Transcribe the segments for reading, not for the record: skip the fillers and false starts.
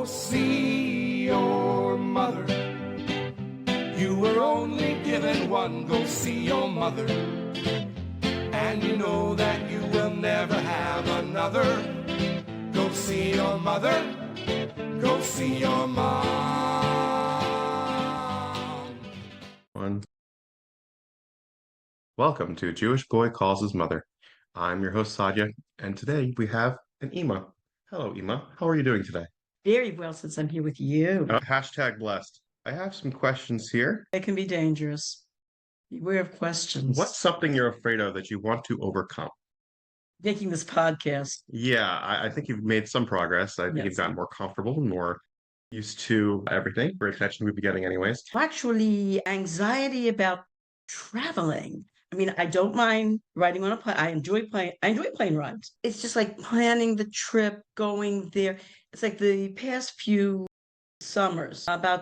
see your mother. You were only given one, go see your mother. And you know that you will never have another. Go see your mother. Go see your mom. Welcome to Jewish Boy Calls His Mother. I'm your host, Sadia, and today we have an Ima. Hello, Ima. How are you doing today? Very well, since I'm here with you. Hashtag blessed. I have some questions here. It can be dangerous. Beware of questions. What's something you're afraid of that you want to overcome? Making this podcast. Yeah, I think you've made some progress. I think you've gotten more comfortable and more used to everything. Very attention we'd be getting anyways. Actually, anxiety about traveling. I mean, I don't mind riding on a plane. I enjoy plane rides. It's just like planning the trip, going there. It's like the past few summers I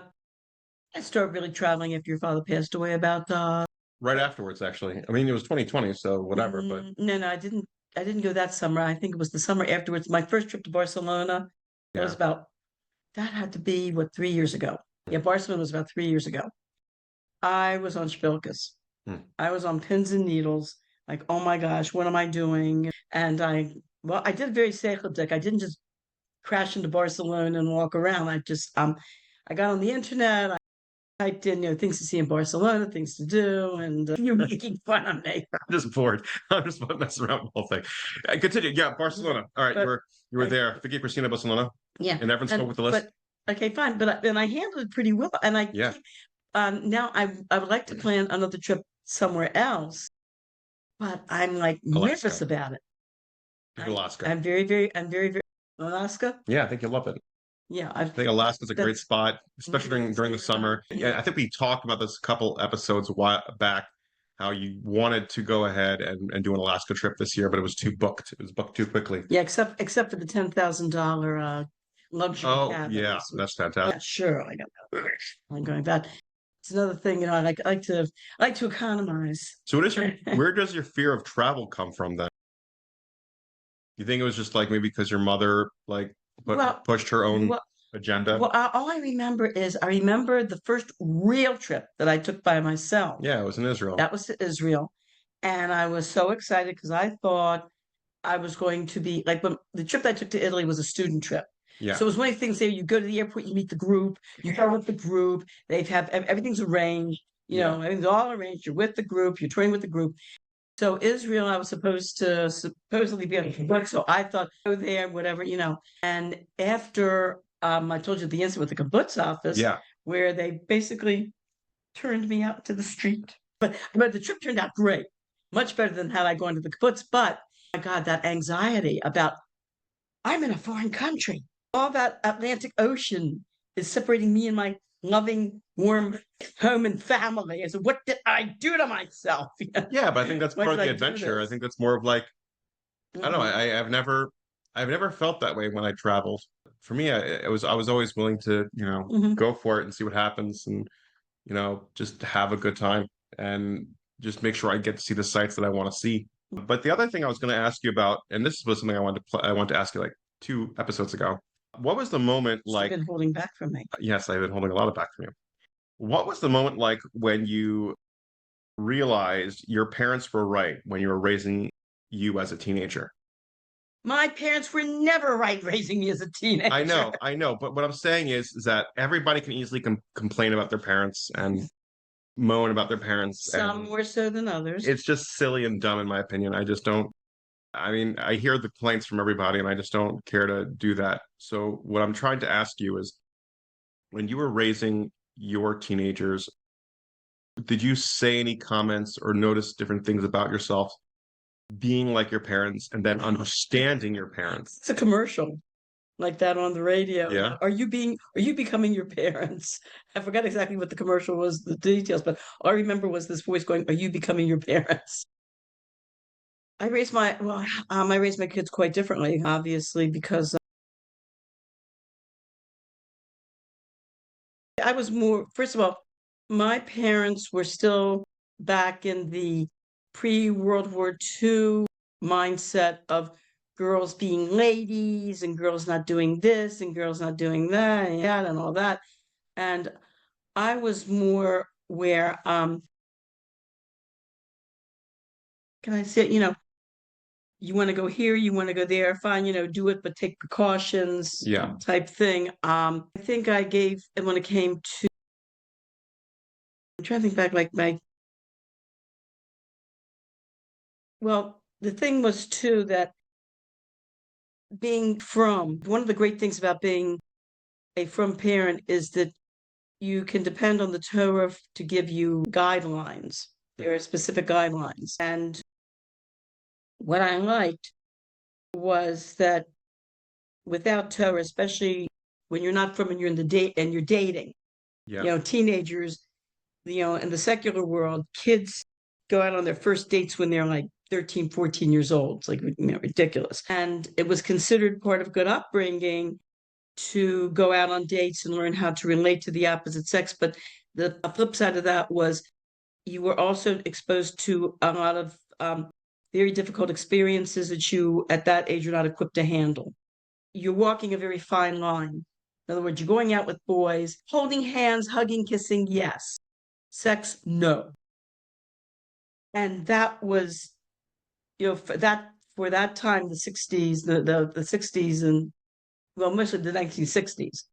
started really traveling after your father passed away Right afterwards, actually. I mean, it was 2020, so whatever, but No, I didn't go that summer. I think it was the summer afterwards. My first trip to Barcelona was that had to be 3 years ago. Yeah, Barcelona was about 3 years ago. I was on Spilkus. I was on pins and needles, like, oh my gosh, what am I doing? And I did very seichelic. I didn't just crash into Barcelona and walk around. I got on the internet. I typed in, things to see in Barcelona, things to do, and you're making fun of me. I'm just bored. I'm just messing around with the whole thing. Continue. Yeah, Barcelona. All right, you were there. Vicky Cristina Barcelona. Yeah. And everyone's spoke with the list. Okay, fine. But I handled it pretty well. And now I would like to plan another trip somewhere else, but I'm like nervous about it. Alaska. I'm very Alaska. Yeah, I think you'll love it. Yeah, I think Alaska's a great spot, especially during the summer. Yeah, I think we talked about this a couple episodes a while back, how you wanted to go ahead and do an Alaska trip this year, but it was too booked. It was booked too quickly. Yeah, except for the $10,000 luxury cabin. Yeah, that's fantastic. Yeah, sure, I don't know. I'm going back. It's another thing, I like to economize. So where does your fear of travel come from then? You think it was just like maybe because your mother pushed her own agenda? Well, all I remember is the first real trip that I took by myself. Yeah, it was in Israel. That was to Israel. And I was so excited because I thought I was going to be when the trip that I took to Italy was a student trip. Yeah. So it was one of the things there, you go to the airport, you meet the group, you go with the group, everything's arranged, everything's all arranged. You're with the group, you're touring with the group. So Israel, I was supposedly be on the book. So I thought, go there, whatever, And after I told you the incident with the kibbutz office, where they basically turned me out to the street. But the trip turned out great, much better than had I gone to the kibbutz. But I got that anxiety about I'm in a foreign country. All that Atlantic Ocean is separating me and my loving, warm home and family. I said, what did I do to myself? Yeah, but I think that's part of the adventure. I think that's more of I don't know. I've never felt that way when I traveled. For me, I was always willing to, go for it and see what happens and, just have a good time and just make sure I get to see the sites that I want to see. But the other thing I was going to ask you about, and this was something I wanted to ask you 2 episodes ago. What was the moment like? You've been holding back from me. Yes, I've been holding a lot of back from you. What was the moment like when you realized your parents were right when you were raising you as a teenager? My parents were never right raising me as a teenager. I know. But what I'm saying is that everybody can easily complain about their parents and moan about their parents. Some more so than others. It's just silly and dumb, in my opinion. I hear the complaints from everybody, and I just don't care to do that. So what I'm trying to ask you is, when you were raising your teenagers, did you say any comments or notice different things about yourself being like your parents and then understanding your parents? It's a commercial like that on the radio. Yeah. Are you becoming your parents? I forgot exactly what the commercial was, the details, but all I remember was this voice going, are you becoming your parents? I raised my kids quite differently, obviously, because I was more, first of all, my parents were still back in the pre-World War II mindset of girls being ladies and girls not doing this and girls not doing that and all that. And I was more where, can I say, you want to go here, you want to go there, fine, do it, but take precautions, type thing. I think I gave, and when it came to, I'm trying to think back, like well, the thing was too that one of the great things about being a frum parent is that you can depend on the Torah to give you guidelines. There are specific guidelines. And what I liked was that without Torah, especially when you're not frum and you're in the date and you're dating, teenagers, in the secular world, kids go out on their first dates when they're like 13, 14 years old. It's like, ridiculous. And it was considered part of good upbringing to go out on dates and learn how to relate to the opposite sex. But the flip side of that was you were also exposed to a lot of very difficult experiences that you, at that age, you're not equipped to handle. You're walking a very fine line. In other words, you're going out with boys, holding hands, hugging, kissing, yes. Sex, no. And that was, for that time, the 60s, the 60s, and well, mostly the 1960s,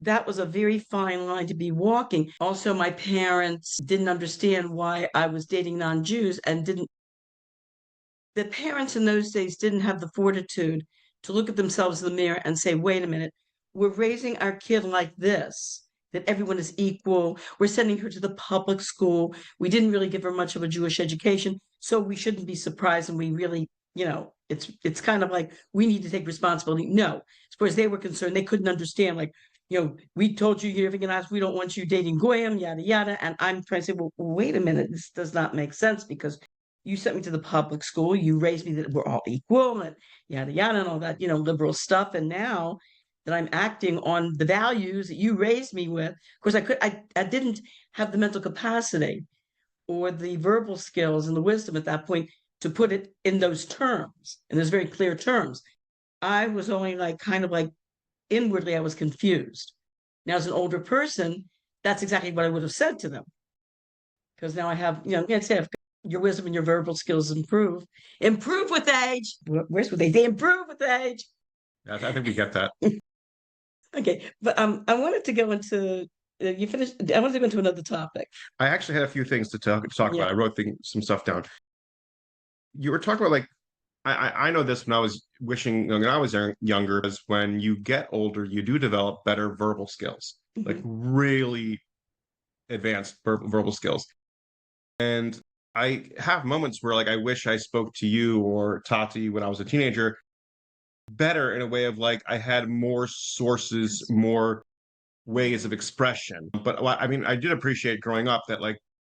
that was a very fine line to be walking. Also, my parents didn't understand why I was dating non-Jews and the parents in those days didn't have the fortitude to look at themselves in the mirror and say, wait a minute, we're raising our kid like this, that everyone is equal. We're sending her to the public school. We didn't really give her much of a Jewish education, so we shouldn't be surprised. And we really, it's kind of like we need to take responsibility. No, as far as they were concerned, they couldn't understand. Like, we told you you're gonna ask, we don't want you dating goyim, yada yada. And I'm trying to say, well, wait a minute, this does not make sense because you sent me to the public school. You raised me that we're all equal and yada yada and all that, liberal stuff. And now that I'm acting on the values that you raised me with, of course, I didn't have the mental capacity or the verbal skills and the wisdom at that point to put it in those terms, in those very clear terms. I was only kind of inwardly, I was confused. Now, as an older person, that's exactly what I would have said to them. Because now I have, instead of your wisdom and your verbal skills improve with age. Where's with age? They improve with age. I think we get that. Okay, but I wanted to go into you finished. I wanted to go into another topic. I actually had a few things to talk about. I wrote some stuff down. You were talking about I know this when I was younger, is when you get older, you do develop better verbal skills, like really advanced verbal skills. And I have moments where I wish I spoke to you or Tati when I was a teenager better, in a way of I had more sources, more ways of expression. But I mean, I did appreciate growing up that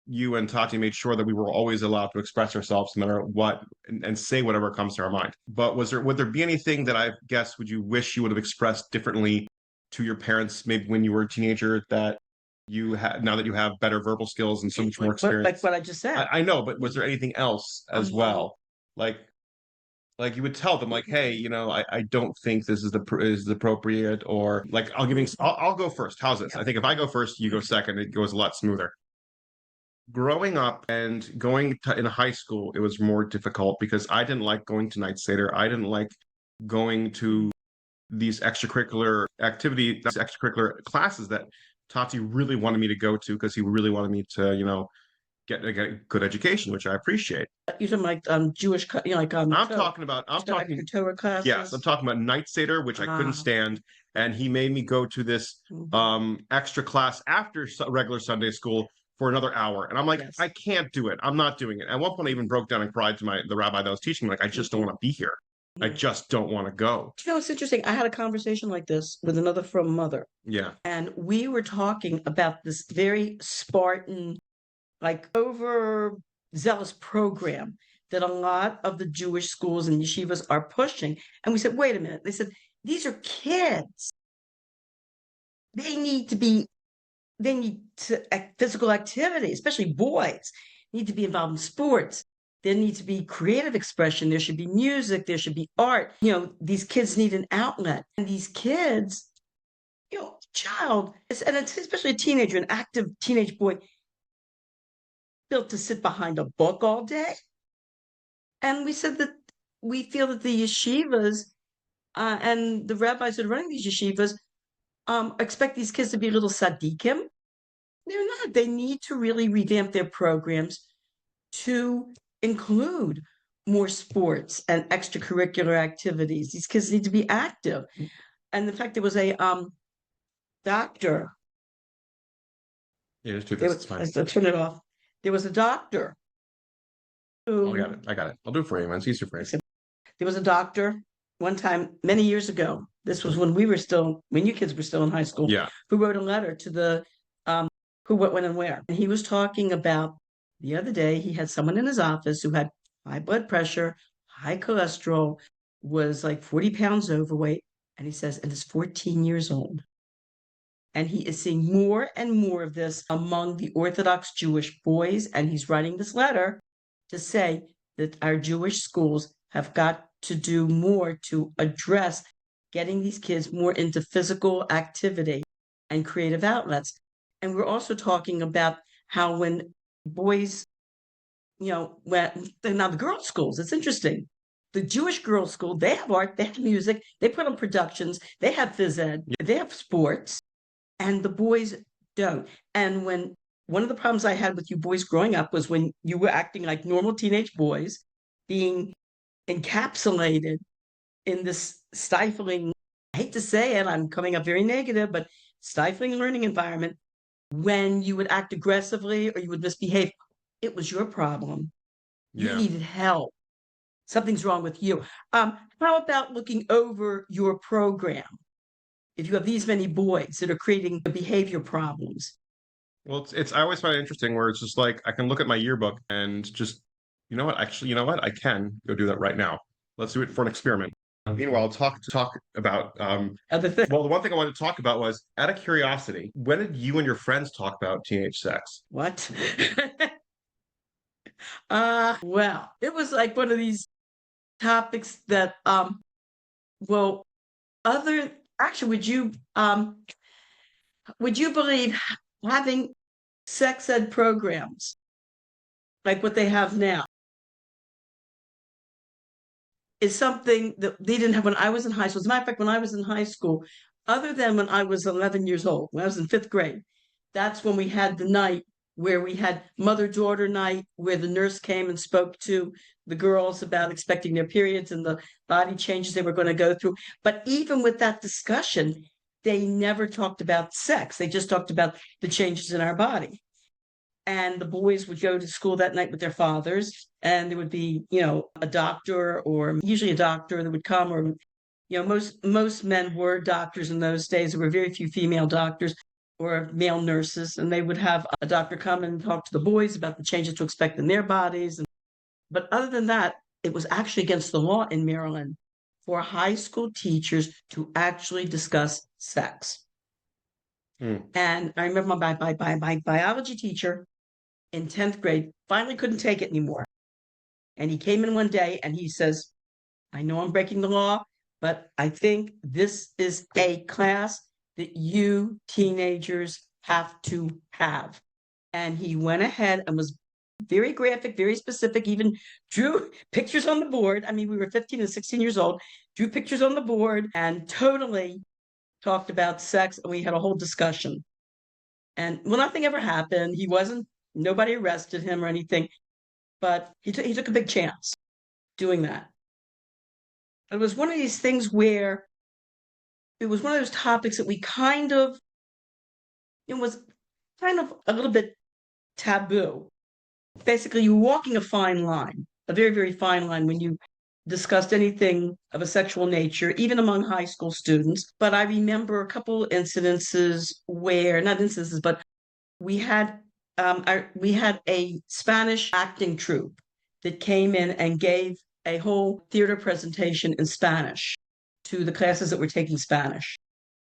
you and Tati made sure that we were always allowed to express ourselves no matter what and say whatever comes to our mind. But would there be anything that would you wish you would have expressed differently to your parents, maybe when you were a teenager, that you have now that you have better verbal skills and so much more experience? Like what I just said. I know, but was there anything else as well? Like you would tell them hey, I don't think this is appropriate, or I'll go first. How's this? I think if I go first, you go second, it goes a lot smoother. Growing up and going in high school, it was more difficult because I didn't like going to night Seder. I didn't like going to these extracurricular classes that Tati really wanted me to go to because he really wanted me to, get a good education, which I appreciate. You're talking Jewish, I'm talking Torah classes. Yes, I'm talking about night Seder, which I couldn't stand, and he made me go to this extra class after regular Sunday school for another hour, and I'm like, I can't do it. I'm not doing it. At one point, I even broke down and cried to the rabbi that was teaching me, I just don't want to be here. I just don't want to go. It's interesting. I had a conversation like this with another frum mother. Yeah, and we were talking about this very Spartan, overzealous program that a lot of the Jewish schools and yeshivas are pushing. And we said, wait a minute. They said, these are kids. They need physical activity, especially boys need to be involved in sports. there needs to be creative expression. There should be music. There should be art. These kids need an outlet. And these kids, child, and it's especially a teenager, an active teenage boy, built to sit behind a book all day. And we said that we feel that the yeshivas and the rabbis that are running these yeshivas expect these kids to be little tzaddikim. They're not. They need to really revamp their programs to include more sports and extracurricular activities. These kids need to be active. And in fact, there was a doctor. Yeah, just do this. It's fine. I'll turn it off. There was a doctor who. Oh, I got it. I'll do it for you, man. It's easier for you. There was a doctor one time, many years ago. This was when you kids were still in high school. Yeah. Who wrote a letter to the who, what, when, and where. And he was talking about the other day, he had someone in his office who had high blood pressure, high cholesterol, was like 40 pounds overweight. And he says, and is 14 years old. And he is seeing more and more of this among the Orthodox Jewish boys. And he's writing this letter to say that our Jewish schools have got to do more to address getting these kids more into physical activity and creative outlets. And we're also talking about how when boys, now the girls' schools, it's interesting. The Jewish girls' school, they have art, they have music, they put on productions, they have phys ed, they have sports, and the boys don't. And one of the problems I had with you boys growing up was when you were acting like normal teenage boys, being encapsulated in this stifling, I hate to say it, I'm coming up very negative, but stifling learning environment. When you would act aggressively or you would misbehave, it was your problem. You needed help. Something's wrong with you. How about looking over your program? If you have these many boys that are creating behavior problems. Well, I always find it interesting where it's just like I can look at my yearbook and just, actually, I can go do that right now. Let's do it for an experiment. Meanwhile, talk about other things. Well, the one thing I wanted to talk about was, out of curiosity, when did you and your friends talk about teenage sex? What? Well, it was like one of these topics that actually, would you believe having sex ed programs like what they have now is something that they didn't have when I was in high school. As a matter of fact, when I was in high school, other than when I was 11 years old, when I was in 5th grade, that's when we had the night where we had mother-daughter night, where the nurse came and spoke to the girls about expecting their periods and the body changes they were going to go through. But even with that discussion, they never talked about sex. They just talked about the changes in our body. And the boys would go to school that night with their fathers, and there would be, a doctor, or usually a doctor that would come, or, most men were doctors in those days. There were very few female doctors or male nurses, and they would have a doctor come and talk to the boys about the changes to expect in their bodies. But other than that, it was actually against the law in Maryland for high school teachers to actually discuss sex. And I remember my biology teacher in 10th grade finally couldn't take it anymore. And he came in one day and he says, I know I'm breaking the law, but I think this is a class that you teenagers have to have. And he went ahead and was very graphic, very specific, even drew pictures on the board. I mean, we were 15 and 16 years old, drew pictures on the board and totally talked about sex. And we had a whole discussion. And nothing ever happened. Nobody arrested him or anything, but he took a big chance doing that. It was one of these things where it was one of those topics that it was kind of a little bit taboo. Basically, you were walking a fine line, a very, very fine line when you discussed anything of a sexual nature, even among high school students. But I remember a couple incidences but we had a Spanish acting troupe that came in and gave a whole theater presentation in Spanish to the classes that were taking Spanish.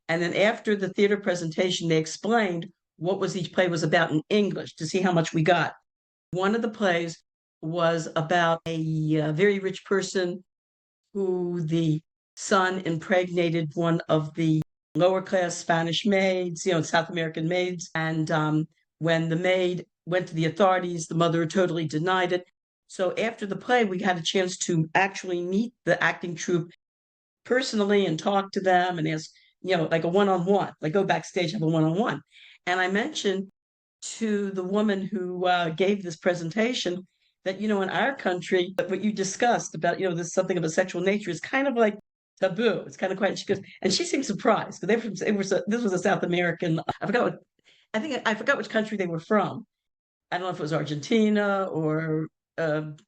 And then after the theater presentation, they explained what each play was about in English to see how much we got. One of the plays was about a very rich person who the son impregnated one of the lower class Spanish maids, South American maids. And when the maid went to the authorities, the mother totally denied it. So after the play, we had a chance to actually meet the acting troupe personally and talk to them and ask, like a one-on-one, like go backstage, have a one-on-one. And I mentioned to the woman who gave this presentation that, in our country, what you discussed about, this something of a sexual nature is kind of like taboo. It's kind of quiet. She goes, and she seemed surprised because this was a South American, I forgot which country they were from. I don't know if it was Argentina or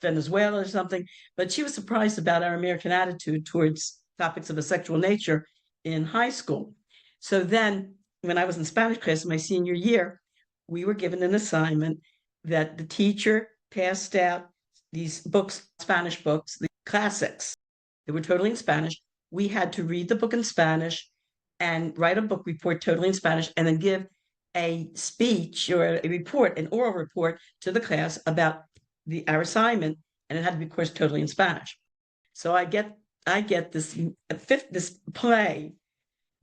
Venezuela or something, but she was surprised about our American attitude towards topics of a sexual nature in high school. So then, when I was in Spanish class in my senior year, we were given an assignment that the teacher passed out these books, Spanish books, the classics. They were totally in Spanish. We had to read the book in Spanish and write a book report totally in Spanish, and then give a speech or a report, an oral report to the class about our assignment, and it had to be, of course, totally in Spanish. So I get this play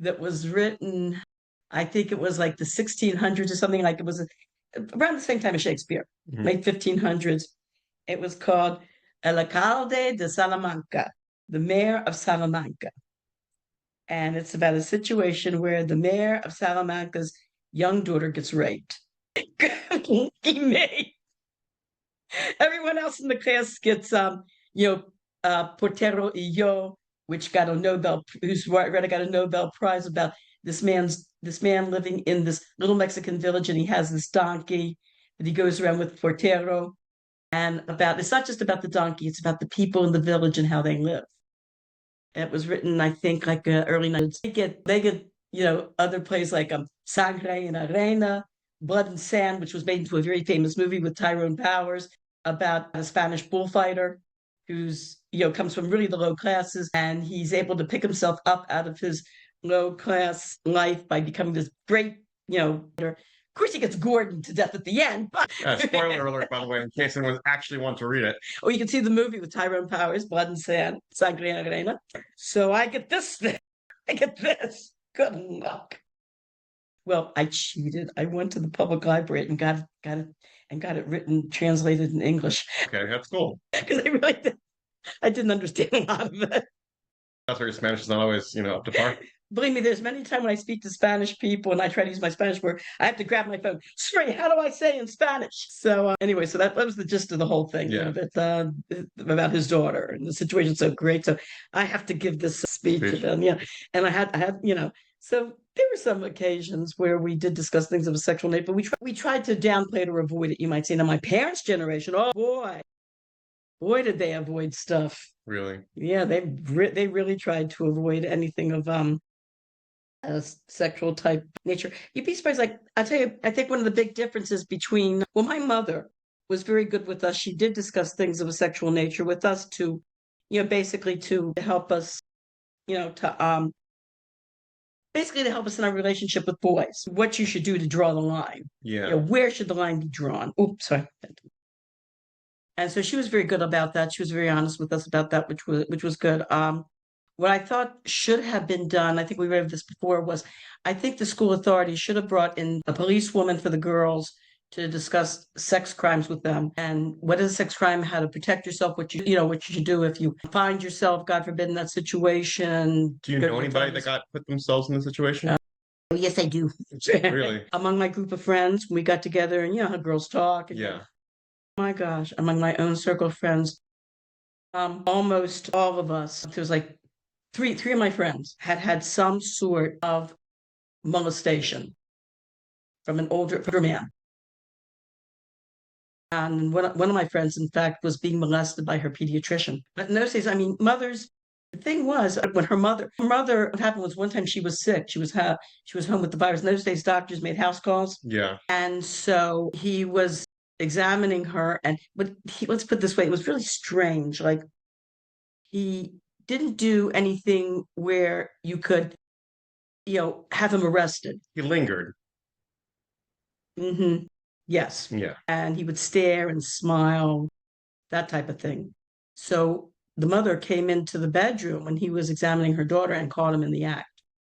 that was written, I think it was like the 1600s or something, like it was around the same time as Shakespeare, late 1500s. It was called El Alcalde de Salamanca, the mayor of Salamanca. And it's about a situation where the mayor of Salamanca's young daughter gets raped. Me. Everyone else in the class gets, Portero y Yo, which got a Nobel, who's got a Nobel Prize about this man living in this little Mexican village, and he has this donkey that he goes around with, Portero, and it's not just about the donkey, it's about the people in the village and how they live. It was written, I think, like early 90s. They get other plays like Sangre and Arena, Blood and Sand, which was made into a very famous movie with Tyrone Powers about a Spanish bullfighter who's comes from really the low classes, and he's able to pick himself up out of his low class life by becoming this great, of course he gets gored to death at the end. But spoiler alert, by the way, in case anyone actually wants to read it. Oh, you can see the movie with Tyrone Powers, Blood and Sand, Sangre and Arena. So I get this thing. I get this. Good luck. Well, I cheated. I went to the public library and got it written, translated in English. Okay, that's cool. Because I didn't understand a lot of it. That's where your Spanish is not always, up to par. Believe me, there's many times when I speak to Spanish people and I try to use my Spanish word, I have to grab my phone. Sorry, how do I say in Spanish? So anyway, so that was the gist of the whole thing. Yeah. About his daughter, and the situation's so great. So I have to give this speech to them. Yeah, and I had So there were some occasions where we did discuss things of a sexual nature, but we tried to downplay it or avoid it. You might say, now my parents' generation, oh boy, did they avoid stuff. Really? Yeah, they really tried to avoid anything of a sexual type nature. You'd be surprised. Like, I'll tell you, I think one of the big differences between, my mother was very good with us. She did discuss things of a sexual nature with us to, basically to help us, basically to help us in our relationship with boys, what you should do to draw the line. Yeah. Where should the line be drawn? Oops, sorry. And so she was very good about that. She was very honest with us about that, which was good. What I thought should have been done, I think we read this before, was I think the school authorities should have brought in a policewoman for the girls to discuss sex crimes with them. And what is a sex crime, how to protect yourself, what you should do if you find yourself, God forbid, in that situation. Do you know anybody that got put themselves in the situation? Yes, I do. Really? Among my group of friends, we got together and, had girls talk. And, yeah. Oh my gosh, among my own circle of friends, almost all of us, there was like three of my friends had some sort of molestation from an older man. And one of my friends, in fact, was being molested by her pediatrician. But in those days, mothers, the thing was, when her mother, what happened was one time she was sick. She was home with the virus. In those days, doctors made house calls. Yeah. And so he was examining her, let's put it this way, it was really strange. Like, he didn't do anything where you could, have him arrested. He lingered. Mm-hmm. Yes. Yeah. And he would stare and smile, that type of thing. So the mother came into the bedroom when he was examining her daughter and caught him in the act.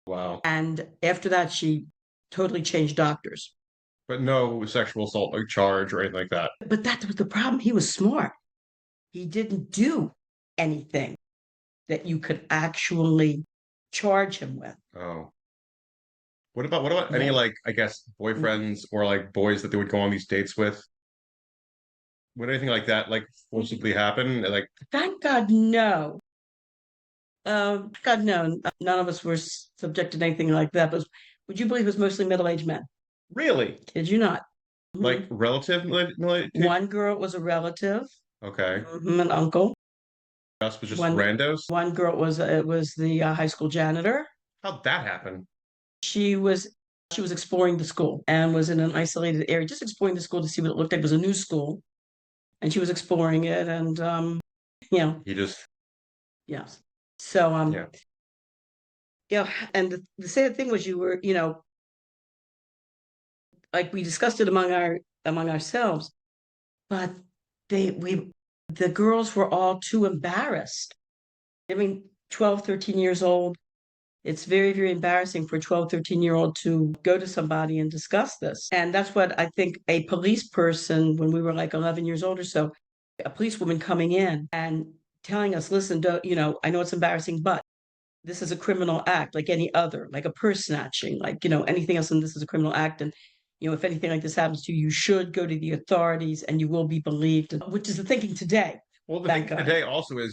Wow. And after that, she totally changed doctors. But no sexual assault like charge or anything like that. But that was the problem. He was smart. He didn't do anything that you could actually charge him with. Oh. What about any, like, I guess, boyfriends or like boys that they would go on these dates with? Would anything like that like forcibly happen? Like, Thank God, no. God, no. None of us were subjected to anything like that. But would you believe it was mostly middle-aged men? really? Kid you not. Like relative? One girl was a relative, Okay. an uncle. Us was just One randos? one girl was it was the high school janitor. How'd that happen? She was exploring the school and was in an isolated area, just exploring the school to see what it looked like. It was a new school, and she was exploring it, and you know, He just, yes. So yeah. And the sad thing was, you were, like we discussed it among ourselves, but the girls were all too embarrassed. I mean, 12, 13 years old. It's very, very embarrassing for a 12, 13-year-old to go to somebody and discuss this. And that's what I think a police person, when we were like 11 years old or so, a policewoman coming in and telling us, listen, don't, I know it's embarrassing, but this is a criminal act like any other, like a purse snatching, like, anything else, and this is a criminal act. And, if anything like this happens to you, you should go to the authorities and you will be believed, which is the thinking today. Well, the thing today also is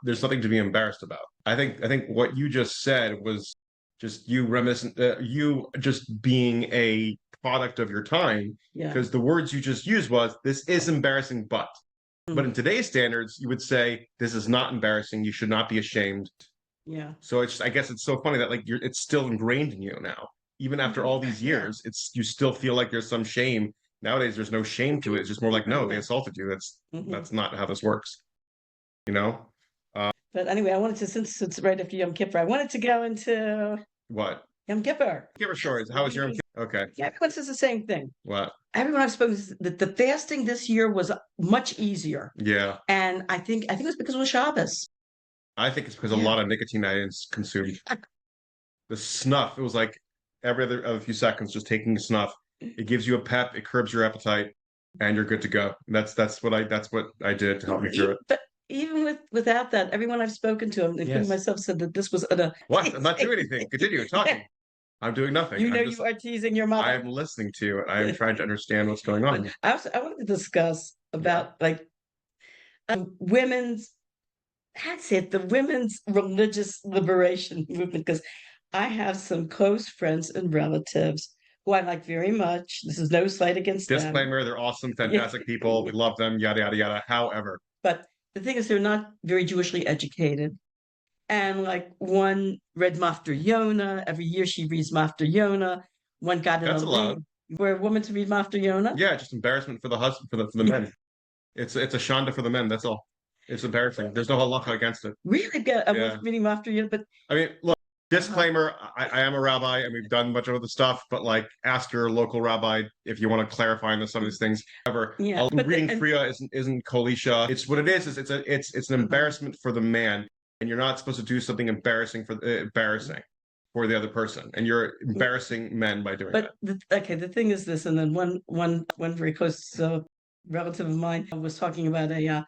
there's nothing to be embarrassed about. I think what you just said was just you reminiscent, you just being a product of your time. Yeah. Because the words you just used was, this is embarrassing, but. But in today's standards, you would say, this is not embarrassing. You should not be ashamed. Yeah. So I guess it's so funny that like it's still ingrained in you now. Even after all these years, you still feel like there's some shame. Nowadays, there's no shame to it. It's just more like, no, they assaulted you. That's not how this works. But anyway, I wanted to, since it's right after Yom Kippur, I wanted to go into what? Yom Kippur. Kippur stories. How was your Yom Kippur? Okay. Yeah, everyone says the same thing. What? Everyone I've spoken to, that the fasting this year was much easier. Yeah. And I think it was because it was Shabbos. I think it's because a lot of nicotine I consumed. The snuff, it was like every other few seconds, just taking a snuff. It gives you a pep, it curbs your appetite, and you're good to go. That's what I did to help me through it. But even without that, everyone I've spoken to, including myself, said that this was what? I'm not doing anything. Continue talking. I'm doing nothing. You are teasing your mother. I'm listening to you, and I'm trying to understand what's going on. I wanted to discuss about women's. That's it. The women's religious liberation movement, because I have some close friends and relatives who I like very much. This is no slight against them. Disclaimer, they're awesome, fantastic people. We love them, yada, yada, yada. However. But the thing is, they're not very Jewishly educated. And like one read Mafter Yonah. Every year she reads Mafter Yonah. One got in That's allowed. For a woman to read Mafter Yonah? Yeah, just embarrassment for the husband, for the men. It's a shanda for the men, that's all. It's embarrassing. There's no halacha against it. Really? I was reading Mafter Yonah, but I mean, look, disclaimer, I am a rabbi and we've done much of the stuff, but like ask your local rabbi if you want to clarify into some of these things. However, reading Kriya isn't kolisha. It's what it is it's an embarrassment for the man, and you're not supposed to do something embarrassing for the other person, and you're embarrassing men by doing that. The thing is this, and then one very close relative of mine was talking about a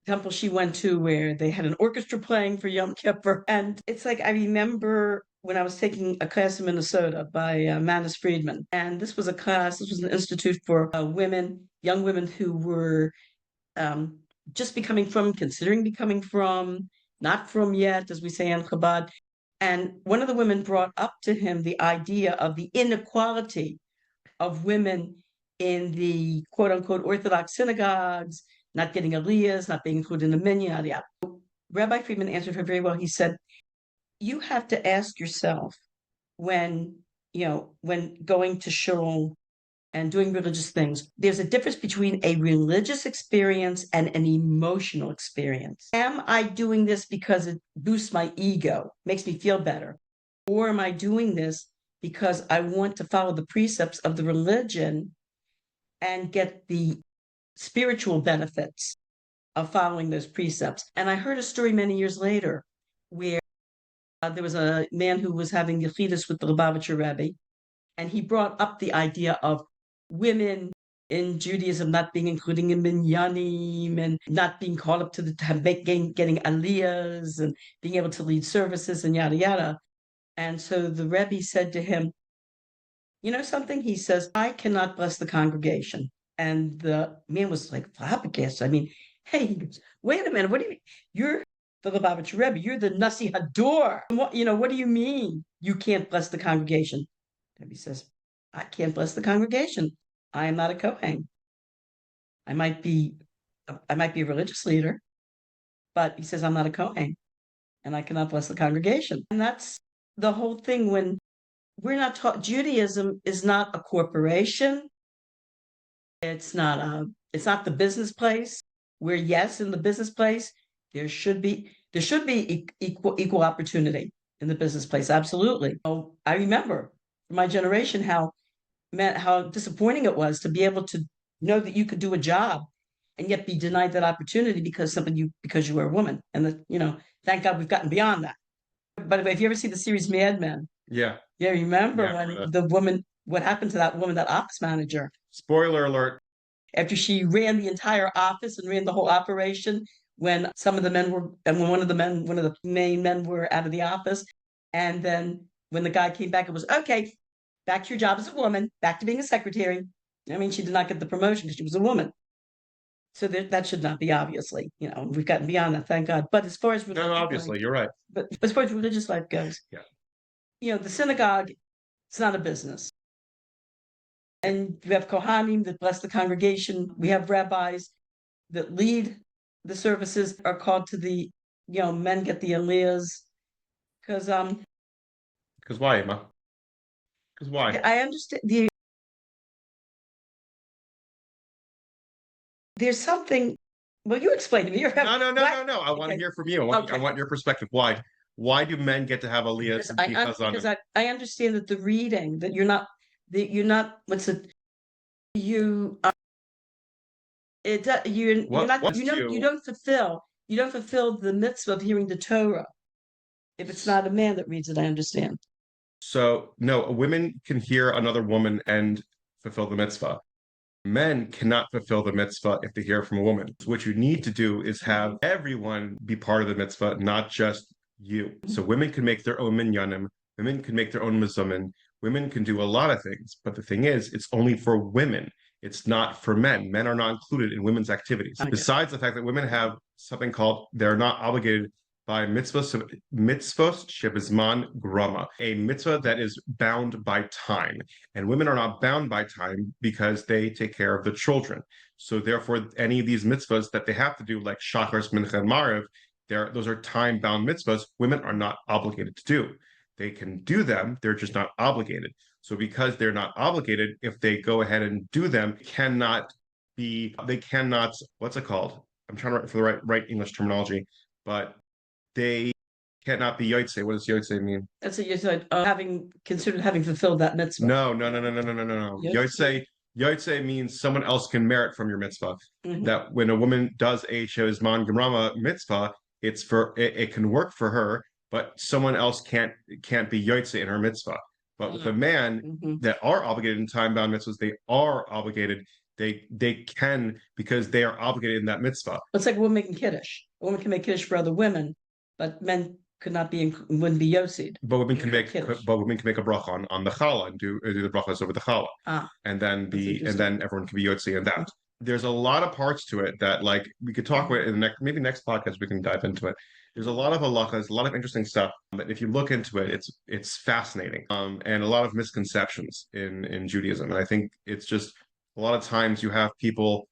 temple she went to where they had an orchestra playing for Yom Kippur. And it's like, I remember when I was taking a class in Minnesota by Manis Friedman. And this was an institute for young women who were just considering becoming from, not from yet, as we say in Chabad. And one of the women brought up to him the idea of the inequality of women in the quote unquote Orthodox synagogues, not getting aliyahs, not being included in the minyan, yada, yada. Rabbi Friedman answered her very well. He said, you have to ask yourself when going to shul and doing religious things, there's a difference between a religious experience and an emotional experience. Am I doing this because it boosts my ego, makes me feel better? Or am I doing this because I want to follow the precepts of the religion and get the spiritual benefits of following those precepts. And I heard a story many years later where there was a man who was having yechidus with the Lubavitcher Rebbe, and he brought up the idea of women in Judaism not being included in minyanim and not being called up to getting aliyahs and being able to lead services and yada yada. And so the Rebbe said to him, you know something? He says, I cannot bless the congregation. And the man was like flabbergasted. I mean, hey, he goes, wait a minute, what do you mean? You're the Lubavitcher Rebbe, you're the Nasi Hador. What do you mean you can't bless the congregation? The Rebbe says, I can't bless the congregation. I am not a Kohen. I might be a religious leader, but he says I'm not a Kohen and I cannot bless the congregation. And that's the whole thing when we're not taught. Judaism is not a corporation. It's not the business place where, yes, in the business place, there should be equal opportunity in the business place. Absolutely. Oh, I remember for my generation how disappointing it was to be able to know that you could do a job and yet be denied that opportunity because you were a woman. And thank God we've gotten beyond that. But if you ever see the series Mad Men, remember when the woman, what happened to that woman, that office manager? Spoiler alert. After she ran the entire office and ran the whole operation, when some of the men were, and when one of the main men were out of the office, and then when the guy came back, it was okay. Back to your job as a woman, back to being a secretary. I mean, she did not get the promotion because she was a woman. So that should not be, obviously. We've gotten beyond that, thank God. But as far as obviously, you're right. But as far as religious life goes, the synagogue, it's not a business. And we have Kohanim that bless the congregation. We have rabbis that lead the services, are called to the, men get the aliyahs. Because why, Emma? Because why? I understand there's something. Well, you explain to me. No. I want to hear from you. I want your perspective. Why do men get to have aliyahs? Because I understand that the reading that you're not what's it? You it you don't fulfill the mitzvah of hearing the Torah if it's not a man that reads it. I understand. So no, women can hear another woman and fulfill the mitzvah. Men cannot fulfill the mitzvah if they hear from a woman. So what you need to do is have everyone be part of the mitzvah, not just you. So women can make their own minyanim, women can make their own mizumin, women can do a lot of things. But the thing is, it's only for women. It's not for men. Men are not included in women's activities. Besides the fact that women have something called, they're not obligated by mitzvos shebizman grama, a mitzvah that is bound by time. And women are not bound by time because they take care of the children. So therefore, any of these mitzvahs that they have to do, like shachar, mincha, and mariv, those are time-bound mitzvahs. Women are not obligated to do. They can do them, they're just not obligated. So because they're not obligated, if they go ahead and do them, they cannot, what's it called? I'm trying to write for the right English terminology, but they cannot be yotze. What does yotze mean? That's what you said, having fulfilled that mitzvah. No. Yotze means someone else can merit from your mitzvah. Mm-hmm. That when a woman does a shezman gemrama mitzvah, it can work for her, but someone else can't be yotze in her mitzvah. But with a man that are obligated in time-bound mitzvahs, they are obligated. They can, because they are obligated in that mitzvah. It's like a woman making kiddush. A woman can make kiddush for other women, but men could not be wouldn't be yotzed. But women can make a bracha on the challah and do the brachas over the challah, and then everyone can be yotze in that. There's a lot of parts to it that, like, we could talk about in the next podcast. We can dive into it. There's a lot of halachas, a lot of interesting stuff. But if you look into it, it's fascinating, and a lot of misconceptions in Judaism. And I think it's just a lot of times you have people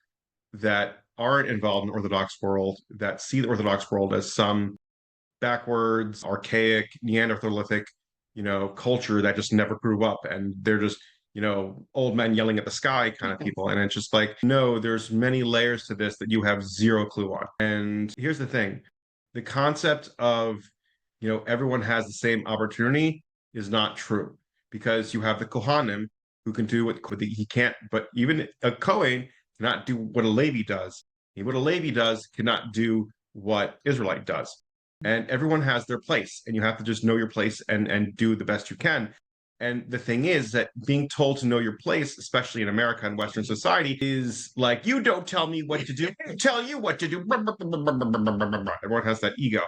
that aren't involved in the Orthodox world that see the Orthodox world as some backwards, archaic, Neanderthalic, culture that just never grew up, and they're just old men yelling at the sky kind of people. And it's just like, no, there's many layers to this that you have zero clue on. And here's the thing. The concept of, everyone has the same opportunity is not true, because you have the Kohanim who can do what he can't, but even a Kohen cannot do what a Levi does. What a Levi does cannot do what Israelite does. And everyone has their place, and you have to just know your place and do the best you can. And the thing is that being told to know your place, especially in America and Western society, is like, you don't tell me what to do, I tell you what to do. Everyone has that ego.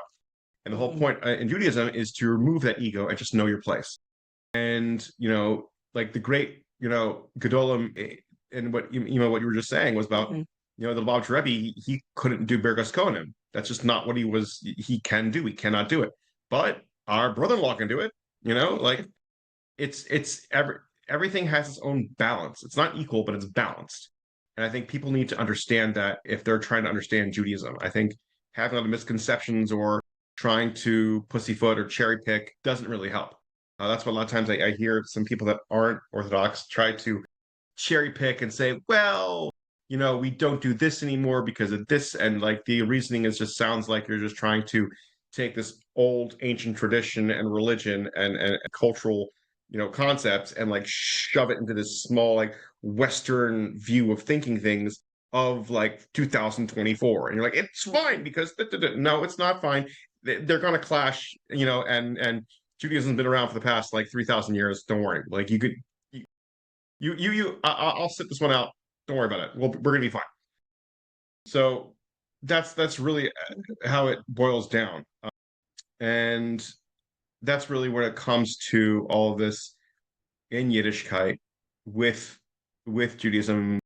And the whole point in Judaism is to remove that ego and just know your place. And, like the great, Gedolim, and what what you were just saying was about, the Lubavitcher Rebbe, he couldn't do Birkas Kohanim. That's just not what he can do. He cannot do it. But our brother-in-law can do it, like everything has its own balance. It's not equal, but it's balanced. And I think people need to understand that if they're trying to understand Judaism. I think having a lot of misconceptions or trying to pussyfoot or cherry pick doesn't really help. That's what a lot of times I hear some people that aren't Orthodox try to cherry pick and say, well, we don't do this anymore because of this. And like the reasoning just sounds like you're just trying to take this old ancient tradition and religion and cultural, concepts and like shove it into this small, like Western view of thinking things of like 2024. And you're like, it's fine because no, it's not fine. They're going to clash, and Judaism's been around for the past like 3,000 years. Don't worry. Like I'll sit this one out. Don't worry about it. We're going to be fine. So that's really how it boils down. And that's really when it comes to all of this in Yiddishkeit with Judaism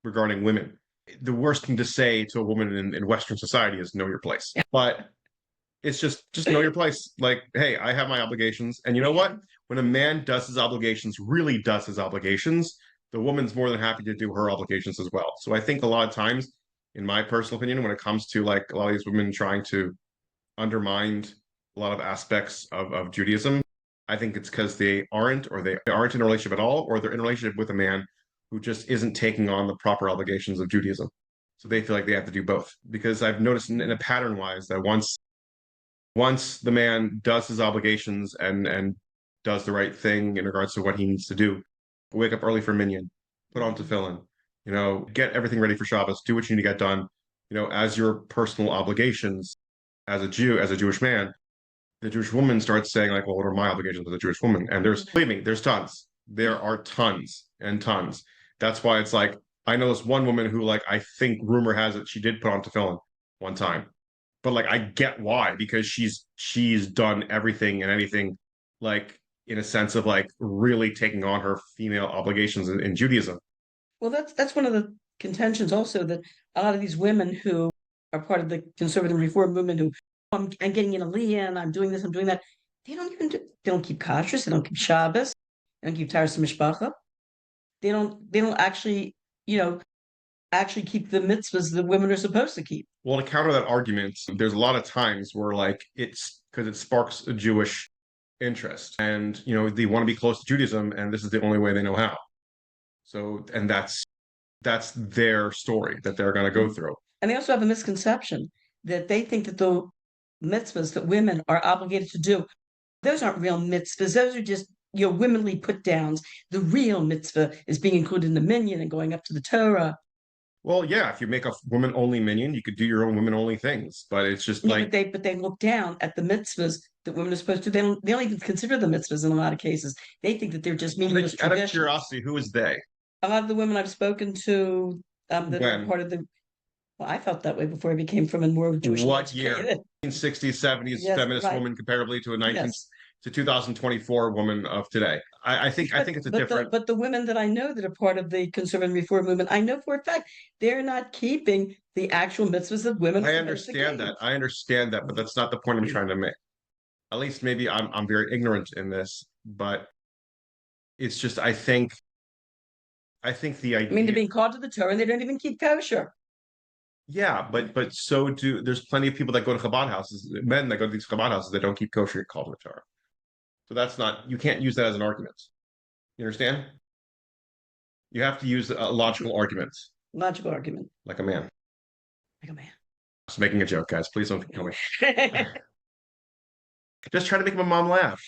regarding women. The worst thing to say to a woman in Western society is know your place. But it's just know your place. Like, hey, I have my obligations. And you know what? When a man does his obligations, really does his obligations, the woman's more than happy to do her obligations as well. So I think a lot of times, in my personal opinion, when it comes to like a lot of these women trying to undermine a lot of aspects of Judaism, I think it's because they aren't in a relationship at all, or they're in a relationship with a man who just isn't taking on the proper obligations of Judaism. So they feel like they have to do both. Because I've noticed in a pattern wise that once the man does his obligations and does the right thing in regards to what he needs to do, wake up early for minyan, put on tefillin, get everything ready for Shabbos, do what you need to get done, as your personal obligations as a Jew, as a Jewish man. The Jewish woman starts saying like, well, what are my obligations as a Jewish woman? And believe me, there's tons. There are tons and tons. That's why it's like, I know this one woman who like, I think rumor has it she did put on tefillin one time. But like, I get why, because she's done everything and anything, like in a sense of like really taking on her female obligations in Judaism. Well, that's one of the contentions also, that a lot of these women who are part of the conservative reform movement who I'm getting in Aliyah and I'm doing this, I'm doing that. They don't keep kashrus, they don't keep Shabbos, they don't keep Taras Mishpacha. They don't actually, actually keep the mitzvahs that women are supposed to keep. Well, to counter that argument, there's a lot of times where like it's because it sparks a Jewish interest, and they want to be close to Judaism, and this is the only way they know how. So, and that's their story that they're going to go through. And they also have a misconception that they think that the mitzvahs that women are obligated to do, those aren't real mitzvahs. Those are just womanly put downs. The real mitzvah is being included in the minyan and going up to the Torah. Well, yeah, if you make a women-only minyan, you could do your own women-only things, but it's just but they look down at the mitzvahs that women are supposed to. They don't even consider the mitzvahs in a lot of cases. They think that they're just meaningless traditions. Out of curiosity, who is they? A lot of the women I've spoken to that are part of the. Well, I felt that way before I became from a more Jewish. What year? 1960s, 70s, yes, feminist woman comparably to to 2024 woman of today. I think it's a different. But the women that I know that are part of the conservative reform movement, I know for a fact they're not keeping the actual mitzvahs of women. I understand that, but that's not the point I'm trying to make. At least maybe I'm very ignorant in this, but it's just I think the idea. I mean, they're being called to the Torah and they don't even keep kosher. Yeah, but so there's plenty of people that go to Chabad houses, men that go to these Chabad houses that don't keep kosher called to the Torah. So you can't use that as an argument. You understand? You have to use a logical argument. Logical argument. Like a man. Like a man. Just making a joke, guys. Please don't kill me. Just try to make my mom laugh.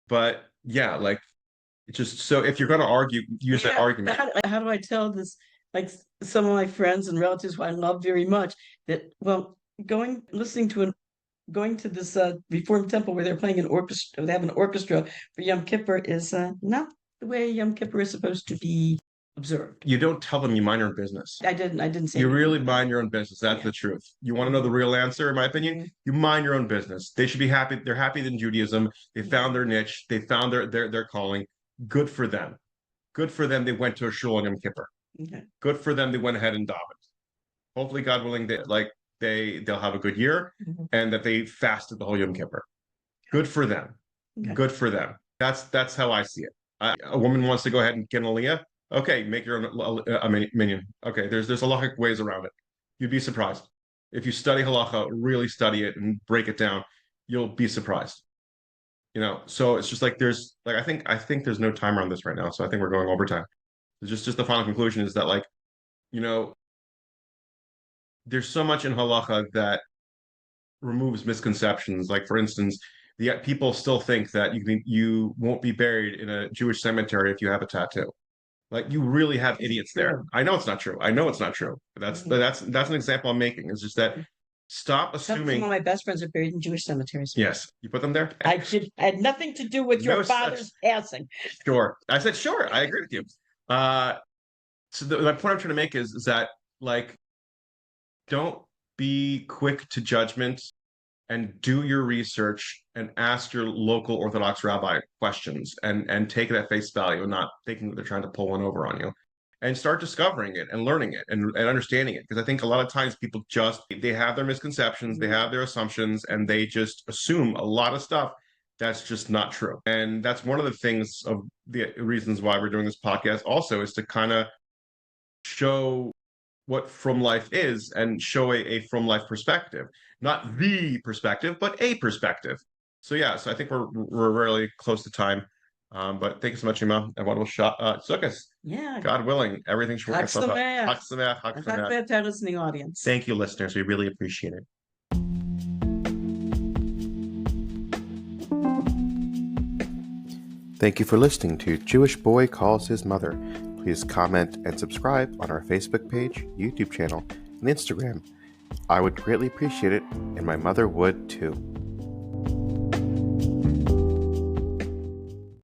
But yeah, like, it's just so if you're going to argue, use that argument. How do I tell this like some of my friends and relatives who I love very much, that, well, going to this Reformed temple where they're playing an orchestra, they have an orchestra for Yom Kippur, is not the way Yom Kippur is supposed to be observed. You don't tell them, you mind your own business. I didn't say You anything really like mind your own business. That's the truth. You want to know the real answer, in my opinion? You mind your own business. They should be happy. They're happy in Judaism. They found their niche. They found their calling. Good for them. Good for them. They went to a shul on Yom Kippur. Okay. Good for them. They went ahead and davened. Hopefully, God willing, they'll have a good year, and that they fasted the whole Yom Kippur. Good for them. Okay. Good for them. That's how I see it. A woman wants to go ahead and get an aliyah. Okay, make your own minion. Okay, there's halachic ways around it. You'd be surprised if you study halacha, really study it and break it down. You'll be surprised. So it's just like I think there's no timer on this right now, so I think we're going overtime. It's just the final conclusion is that there's so much in halacha that removes misconceptions. Like, for instance, the people still think that you won't be buried in a Jewish cemetery if you have a tattoo. Like, you really have idiots there. I know it's not true. I know it's not true. But that's an example I'm making. It's just that stop assuming. Some of my best friends are buried in Jewish cemeteries. Yes, you put them there. I had nothing to do with your father's passing. Sure, I said sure. I agree with you. So the point I'm trying to make is that, don't be quick to judgment, and do your research and ask your local Orthodox rabbi questions, and take it at face value, and not thinking that they're trying to pull one over on you, and start discovering it and learning it and understanding it. Because I think a lot of times people they have their misconceptions, they have their assumptions, and they just assume a lot of stuff that's just not true. And that's one of the things of the reasons why we're doing this podcast also, is to kind of show what from life is, and show a from life perspective, not the perspective, but a perspective. So I think we're really close to time. But thank you so much, Ima, and wonderful Sukkot. Yeah. God willing, everything should work itself out. Chag Sameach to our listening audience. Thank you, listeners. We really appreciate it. Thank you for listening to Jewish Boy Calls His Mother. Please comment and subscribe on our Facebook page, YouTube channel, and Instagram. I would greatly appreciate it, and my mother would too.